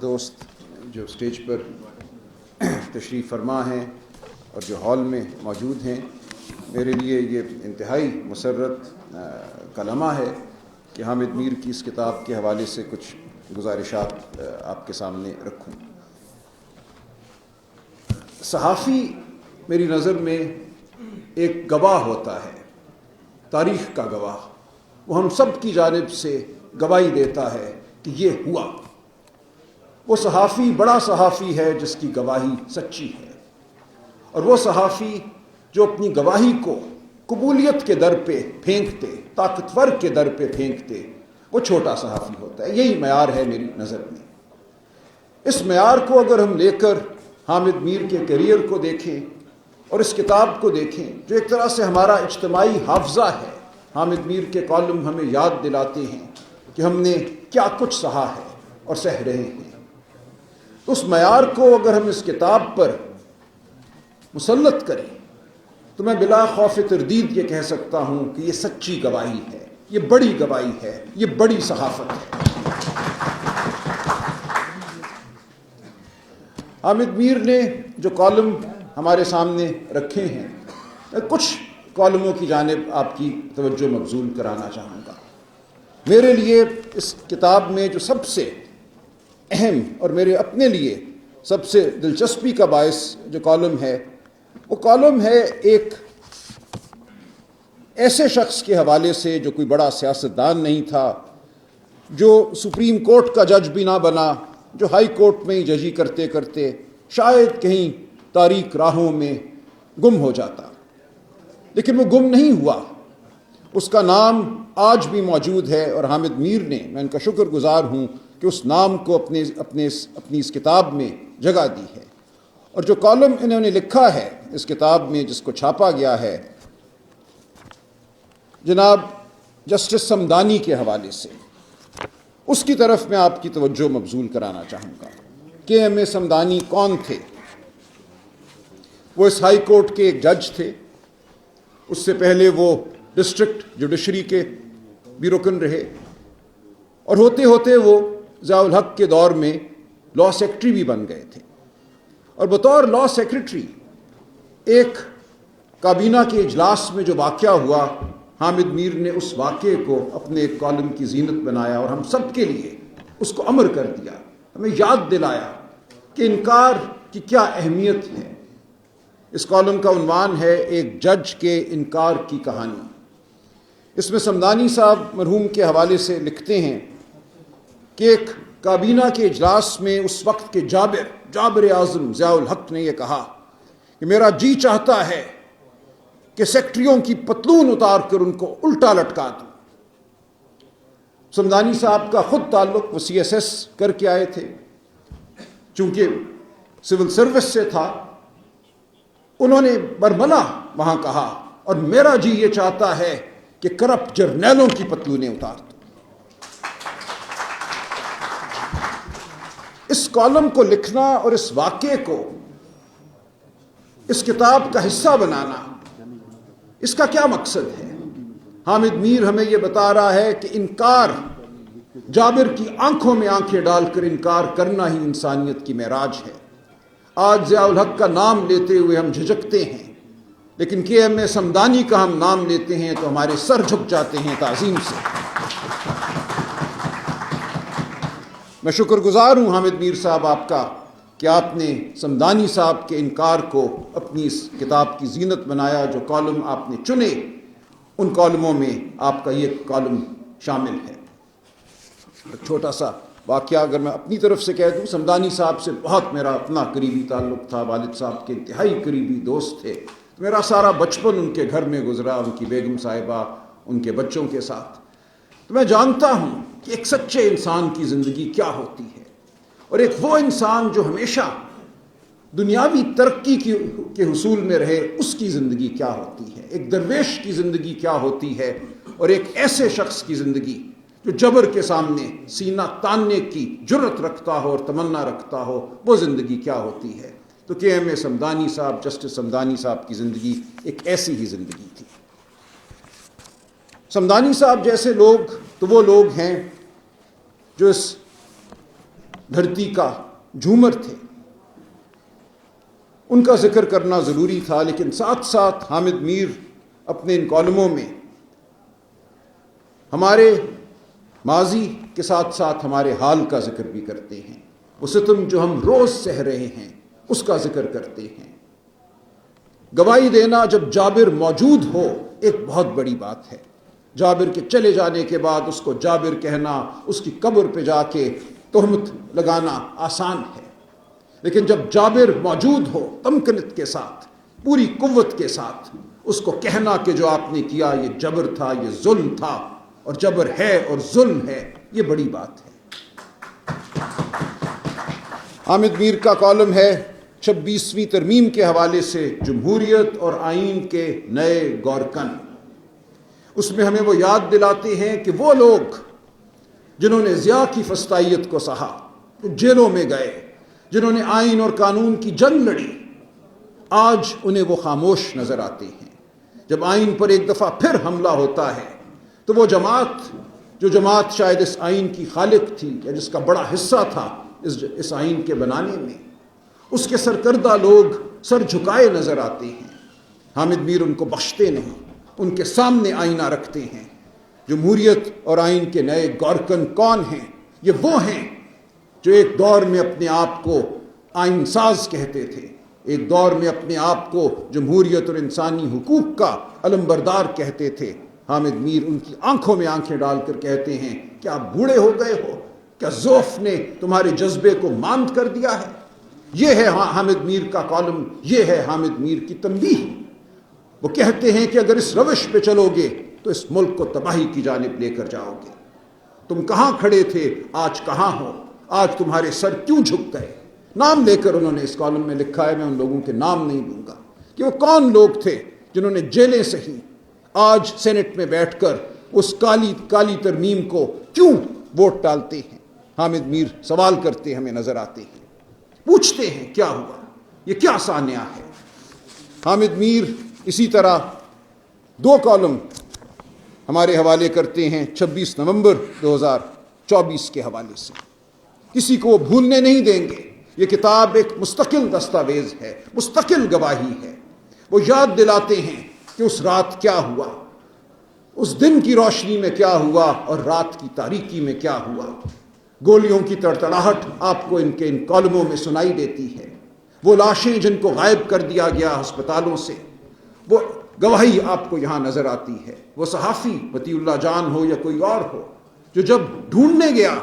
دوست جو اسٹیج پر تشریف فرما ہیں اور جو ہال میں موجود ہیں، میرے لیے یہ انتہائی مسرت کا لمحہ ہے کہ حامد میر کی اس کتاب کے حوالے سے کچھ گزارشات آپ کے سامنے رکھوں۔ صحافی میری نظر میں ایک گواہ ہوتا ہے، تاریخ کا گواہ۔ وہ ہم سب کی جانب سے گواہی دیتا ہے کہ یہ ہوا۔ وہ صحافی بڑا صحافی ہے جس کی گواہی سچی ہے، اور وہ صحافی جو اپنی گواہی کو قبولیت کے در پہ پھینکتے، طاقتور کے در پہ پھینکتے، وہ چھوٹا صحافی ہوتا ہے۔ یہی معیار ہے میری نظر میں۔ اس معیار کو اگر ہم لے کر حامد میر کے کیریئر کو دیکھیں اور اس کتاب کو دیکھیں جو ایک طرح سے ہمارا اجتماعی حافظہ ہے، حامد میر کے کالم ہمیں یاد دلاتے ہیں کہ ہم نے کیا کچھ سہا ہے اور سہ رہے ہیں، تو اس معیار کو اگر ہم اس کتاب پر مسلط کریں تو میں بلا خوف تردید یہ کہہ سکتا ہوں کہ یہ سچی گواہی ہے، یہ بڑی گواہی ہے، یہ بڑی صحافت ہے۔ حامد میر نے جو کالم ہمارے سامنے رکھے ہیں، میں کچھ کالموں کی جانب آپ کی توجہ مبذول کرانا چاہوں گا۔ میرے لیے اس کتاب میں جو سب سے اہم اور میرے اپنے لیے سب سے دلچسپی کا باعث جو کالم ہے، وہ کالم ہے ایک ایسے شخص کے حوالے سے جو کوئی بڑا سیاستدان نہیں تھا، جو سپریم کورٹ کا جج بھی نہ بنا، جو ہائی کورٹ میں ہی ججی کرتے کرتے شاید کہیں تاریک راہوں میں گم ہو جاتا، لیکن وہ گم نہیں ہوا۔ اس کا نام آج بھی موجود ہے، اور حامد میر نے، میں ان کا شکر گزار ہوں کہ اس نام کو اپنی اس کتاب میں جگہ دی ہے۔ اور جو کالم انہوں نے لکھا ہے اس کتاب میں، جس کو چھاپا گیا ہے جناب جسٹس صمدانی کے حوالے سے، اس کی طرف میں آپ کی توجہ مبذول کرانا چاہوں گا۔ کے ایم اے صمدانی کون تھے؟ وہ اس ہائی کورٹ کے ایک جج تھے، اس سے پہلے وہ ڈسٹرکٹ جوڈیشری کے بھی رکن رہے، اور ہوتے ہوتے وہ ضیاء الحق کے دور میں لاء سیکرٹری بھی بن گئے تھے۔ اور بطور لاء سیکرٹری ایک کابینہ کے اجلاس میں جو واقعہ ہوا، حامد میر نے اس واقعے کو اپنے ایک کالم کی زینت بنایا اور ہم سب کے لیے اس کو امر کر دیا، ہمیں یاد دلایا کہ انکار کی کیا اہمیت ہے۔ اس کالم کا عنوان ہے ایک جج کے انکار کی کہانی۔ اس میں صمدانی صاحب مرحوم کے حوالے سے لکھتے ہیں کہ ایک کابینہ کے اجلاس میں اس وقت کے جابر اعظم ضیاء الحق نے یہ کہا کہ میرا جی چاہتا ہے کہ سیکٹریوں کی پتلون اتار کر ان کو الٹا لٹکا دوں۔ صمدانی صاحب کا خود تعلق وہ سی ایس ایس کر کے آئے تھے، چونکہ سول سروس سے تھا، انہوں نے برملا وہاں کہا، اور میرا جی یہ چاہتا ہے کہ کرپٹ جرنیلوں کی پتلونیں اتار دوں۔ اس کالم کو لکھنا اور اس واقعے کو اس کتاب کا حصہ بنانا، اس کا کیا مقصد ہے؟ حامد میر ہمیں یہ بتا رہا ہے کہ انکار، جابر کی آنکھوں میں آنکھیں ڈال کر انکار کرنا ہی انسانیت کی معراج ہے۔ آج ضیاء الحق کا نام لیتے ہوئے ہم جھجکتے ہیں، لیکن کے ایم اے صمدانی کا ہم نام لیتے ہیں تو ہمارے سر جھک جاتے ہیں تعظیم سے۔ میں شکر گزار ہوں حامد میر صاحب آپ کا کہ آپ نے صمدانی صاحب کے انکار کو اپنی اس کتاب کی زینت بنایا۔ جو کالم آپ نے چنے ان کالموں میں آپ کا یہ کالم شامل ہے۔ ایک چھوٹا سا واقعہ اگر میں اپنی طرف سے کہہ دوں، صمدانی صاحب سے بہت میرا اپنا قریبی تعلق تھا، والد صاحب کے انتہائی قریبی دوست تھے۔ میرا سارا بچپن ان کے گھر میں گزرا، ان کی بیگم صاحبہ، ان کے بچوں کے ساتھ۔ تو میں جانتا ہوں کہ ایک سچے انسان کی زندگی کیا ہوتی ہے، اور ایک وہ انسان جو ہمیشہ دنیاوی ترقی کے حصول میں رہے، اس کی زندگی کیا ہوتی ہے، ایک درویش کی زندگی کیا ہوتی ہے، اور ایک ایسے شخص کی زندگی جو جبر کے سامنے سینہ تاننے کی جرت رکھتا ہو اور تمنا رکھتا ہو، وہ زندگی کیا ہوتی ہے۔ تو کے ایم اے صمدانی صاحب، جسٹس صمدانی صاحب کی زندگی ایک ایسی ہی زندگی تھی۔ صمدانی صاحب جیسے لوگ تو وہ لوگ ہیں جو اس دھرتی کا جھومر تھے، ان کا ذکر کرنا ضروری تھا، لیکن ساتھ ساتھ حامد میر اپنے ان کالموں میں ہمارے ماضی کے ساتھ ساتھ ہمارے حال کا ذکر بھی کرتے ہیں۔ وہ ستم جو ہم روز سہ رہے ہیں اس کا ذکر کرتے ہیں۔ گواہی دینا جب جابر موجود ہو ایک بہت بڑی بات ہے۔ جابر کے چلے جانے کے بعد اس کو جابر کہنا، اس کی قبر پہ جا کے تہمت لگانا آسان ہے، لیکن جب جابر موجود ہو تمکنت کے ساتھ، پوری قوت کے ساتھ، اس کو کہنا کہ جو آپ نے کیا یہ جبر تھا، یہ ظلم تھا، اور جبر ہے اور ظلم ہے، یہ بڑی بات ہے۔ حامد میر کا کالم ہے 26ویں ترمیم کے حوالے سے جمہوریت اور آئین کے نئے گورکن۔ اس میں ہمیں وہ یاد دلاتے ہیں کہ وہ لوگ جنہوں نے ضیاء کی فسطائیت کو سہا، جو جیلوں میں گئے، جنہوں نے آئین اور قانون کی جنگ لڑی، آج انہیں وہ خاموش نظر آتے ہیں۔ جب آئین پر ایک دفعہ پھر حملہ ہوتا ہے تو وہ جماعت، جو جماعت شاید اس آئین کی خالق تھی یا جس کا بڑا حصہ تھا اس آئین کے بنانے میں، اس کے سرکردہ لوگ سر جھکائے نظر آتے ہیں۔ حامد میر ان کو بخشتے نہیں، ان کے سامنے آئینہ رکھتے ہیں۔ جمہوریت اور آئین کے نئے گورکن کون ہیں؟ یہ وہ ہیں جو ایک دور میں اپنے آپ کو آئین ساز کہتے تھے، ایک دور میں اپنے آپ کو جمہوریت اور انسانی حقوق کا علمبردار کہتے تھے۔ حامد میر ان کی آنکھوں میں آنکھیں ڈال کر کہتے ہیں، کیا آپ بوڑھے ہو گئے ہو؟ کیا ذوف نے تمہارے جذبے کو ماند کر دیا ہے؟ یہ ہے حامد میر کا کالم، یہ ہے حامد میر کی تنبیہ۔ وہ کہتے ہیں کہ اگر اس روش پہ چلو گے تو اس ملک کو تباہی کی جانب لے کر جاؤ گے۔ تم کہاں کھڑے تھے، آج کہاں ہو؟ آج تمہارے سر کیوں جھک گئے؟ نام لے کر انہوں نے اس کالم میں لکھا ہے، میں ان لوگوں کے نام نہیں لوں گا کہ وہ کون لوگ تھے جنہوں نے جیلیں سہی، آج سینٹ میں بیٹھ کر اس کالی ترمیم کو کیوں ووٹ ڈالتے ہیں۔ حامد میر سوال کرتے ہمیں نظر آتے ہیں، پوچھتے ہیں کیا ہوا، یہ کیا سانیہ ہے۔ حامد میر اسی طرح 2 کالم ہمارے حوالے کرتے ہیں 26 نومبر 2024 کے حوالے سے۔ کسی کو وہ بھولنے نہیں دیں گے۔ یہ کتاب ایک مستقل دستاویز ہے، مستقل گواہی ہے۔ وہ یاد دلاتے ہیں کہ اس رات کیا ہوا، اس دن کی روشنی میں کیا ہوا اور رات کی تاریکی میں کیا ہوا۔ گولیوں کی تڑتڑاہٹ آپ کو ان کے ان کالموں میں سنائی دیتی ہے۔ وہ لاشیں جن کو غائب کر دیا گیا ہسپتالوں سے، وہ گواہی آپ کو یہاں نظر آتی ہے۔ وہ صحافی مطیع اللہ جان ہو یا کوئی اور ہو، جو جب ڈھونڈنے گیا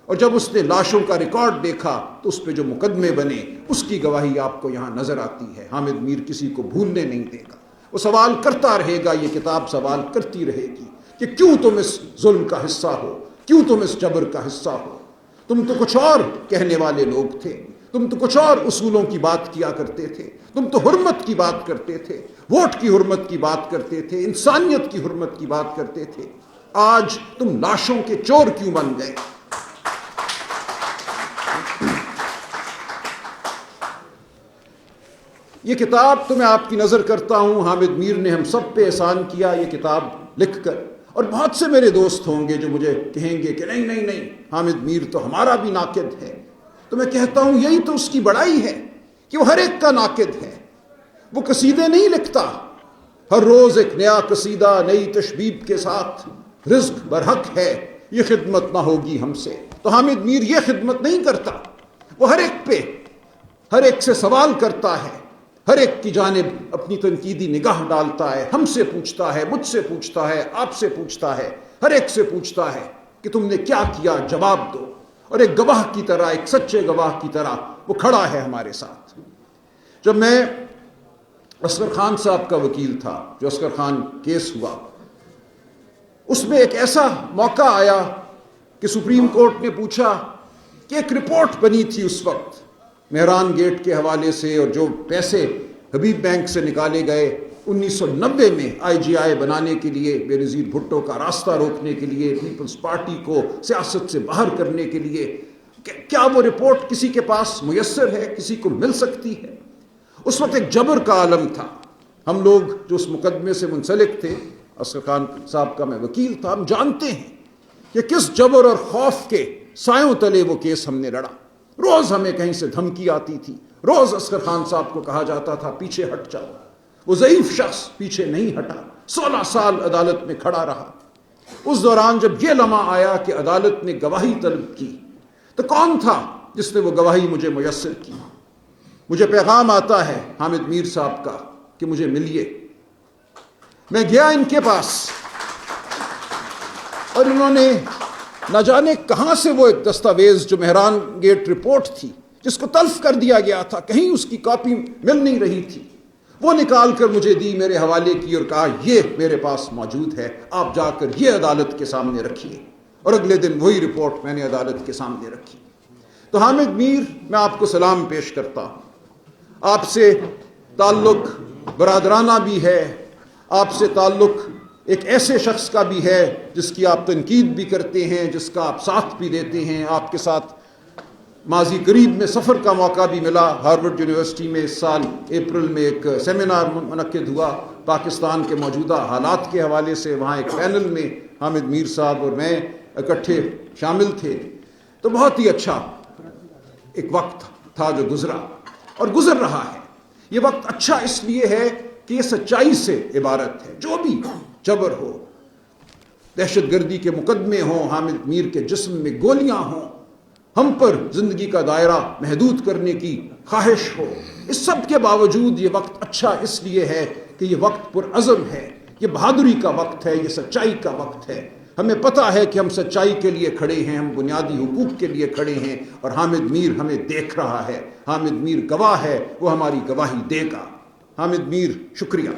اور جب اس نے لاشوں کا ریکارڈ دیکھا تو اس پہ جو مقدمے بنے، اس کی گواہی آپ کو یہاں نظر آتی ہے۔ حامد میر کسی کو بھولنے نہیں دے گا، وہ سوال کرتا رہے گا، یہ کتاب سوال کرتی رہے گی کہ کیوں تم اس ظلم کا حصہ ہو، کیوں تم اس جبر کا حصہ ہو۔ تم تو کچھ اور کہنے والے لوگ تھے، تم تو کچھ اور اصولوں کی بات کیا کرتے تھے، تم تو حرمت کی بات کرتے تھے، ووٹ کی حرمت کی بات کرتے تھے، انسانیت کی حرمت کی بات کرتے تھے۔ آج تم لاشوں کے چور کیوں بن گئے؟ یہ کتاب تو میں آپ کی نظر کرتا ہوں، حامد میر نے ہم سب پہ احسان کیا یہ کتاب لکھ کر، اور بہت سے میرے دوست ہوں گے جو مجھے کہیں گے کہ نہیں حامد میر تو ہمارا بھی ناقد ہے۔ تو میں کہتا ہوں یہی تو اس کی بڑائی ہے کہ وہ ہر ایک کا ناقد ہے۔ وہ قصیدے نہیں لکھتا، ہر روز ایک نیا قصیدہ نئی تشبیب کے ساتھ، رزق برحق ہے یہ خدمت نہ ہوگی ہم سے۔ تو حامد میر یہ خدمت نہیں کرتا، وہ ہر ایک پہ، ہر ایک سے سوال کرتا ہے، ہر ایک کی جانب اپنی تنقیدی نگاہ ڈالتا ہے، ہم سے پوچھتا ہے، مجھ سے پوچھتا ہے، آپ سے پوچھتا ہے، ہر ایک سے پوچھتا ہے کہ تم نے کیا کیا، جواب دو۔ اور ایک گواہ کی طرح، ایک سچے گواہ کی طرح وہ کھڑا ہے ہمارے ساتھ۔ جب میں اصغر خان صاحب کا وکیل تھا، جو اصغر خان کیس ہوا، اس میں ایک ایسا موقع آیا کہ سپریم کورٹ نے پوچھا کہ ایک رپورٹ بنی تھی اس وقت مہران گیٹ کے حوالے سے، اور جو پیسے حبیب بینک سے نکالے گئے 1990 میں IGI بنانے کے لیے، بے نظیر بھٹو کا راستہ روکنے کے لیے، پیپلز پارٹی کو سیاست سے باہر کرنے کے لیے، کیا وہ رپورٹ کسی کے پاس میسر ہے، کسی کو مل سکتی ہے؟ اس وقت ایک جبر کا عالم تھا۔ ہم لوگ جو اس مقدمے سے منسلک تھے، اصغر خان صاحب کا میں وکیل تھا، ہم جانتے ہیں کہ کس جبر اور خوف کے سایوں تلے وہ کیس ہم نے لڑا. روز ہمیں کہیں سے دھمکی آتی تھی, روز اصغر خان صاحب کو کہا جاتا تھا پیچھے ہٹ جاؤ. وہ ضعیف شخص پیچھے نہیں ہٹا, 16 سال عدالت میں کھڑا رہا. اس دوران جب یہ لمحہ آیا کہ عدالت نے گواہی طلب کی, تو کون تھا جس نے وہ گواہی مجھے میسر کی؟ مجھے پیغام آتا ہے حامد میر صاحب کا کہ مجھے ملیے. میں گیا ان کے پاس اور انہوں نے نہ جانے کہاں سے وہ ایک دستاویز جو مہران گیٹ رپورٹ تھی جس کو تلف کر دیا گیا تھا, کہیں اس کی کاپی مل نہیں رہی تھی, وہ نکال کر مجھے دی, میرے حوالے کی اور کہا یہ میرے پاس موجود ہے, آپ جا کر یہ عدالت کے سامنے رکھیے. اور اگلے دن وہی رپورٹ میں نے عدالت کے سامنے رکھی. تو حامد میر, میں آپ کو سلام پیش کرتا ہوں. آپ سے تعلق برادرانہ بھی ہے, آپ سے تعلق ایک ایسے شخص کا بھی ہے جس کی آپ تنقید بھی کرتے ہیں, جس کا آپ ساتھ بھی دیتے ہیں. آپ کے ساتھ ماضی قریب میں سفر کا موقع بھی ملا. ہارورڈ یونیورسٹی میں اس سال اپریل میں ایک سیمینار منعقد ہوا پاکستان کے موجودہ حالات کے حوالے سے. وہاں ایک پینل میں حامد میر صاحب اور میں اکٹھے شامل تھے. تو بہت ہی اچھا ایک وقت تھا جو گزرا اور گزر رہا ہے. یہ وقت اچھا اس لیے ہے کہ یہ سچائی سے عبارت ہے. جو بھی جبر ہو, دہشت گردی کے مقدمے ہوں, حامد میر کے جسم میں گولیاں ہوں, ہم پر زندگی کا دائرہ محدود کرنے کی خواہش ہو, اس سب کے باوجود یہ وقت اچھا اس لیے ہے کہ یہ وقت پرعزم ہے, یہ بہادری کا وقت ہے, یہ سچائی کا وقت ہے. ہمیں پتہ ہے کہ ہم سچائی کے لیے کھڑے ہیں, ہم بنیادی حقوق کے لیے کھڑے ہیں, اور حامد میر ہمیں دیکھ رہا ہے. حامد میر گواہ ہے, وہ ہماری گواہی دے گا. حامد میر, شکریہ.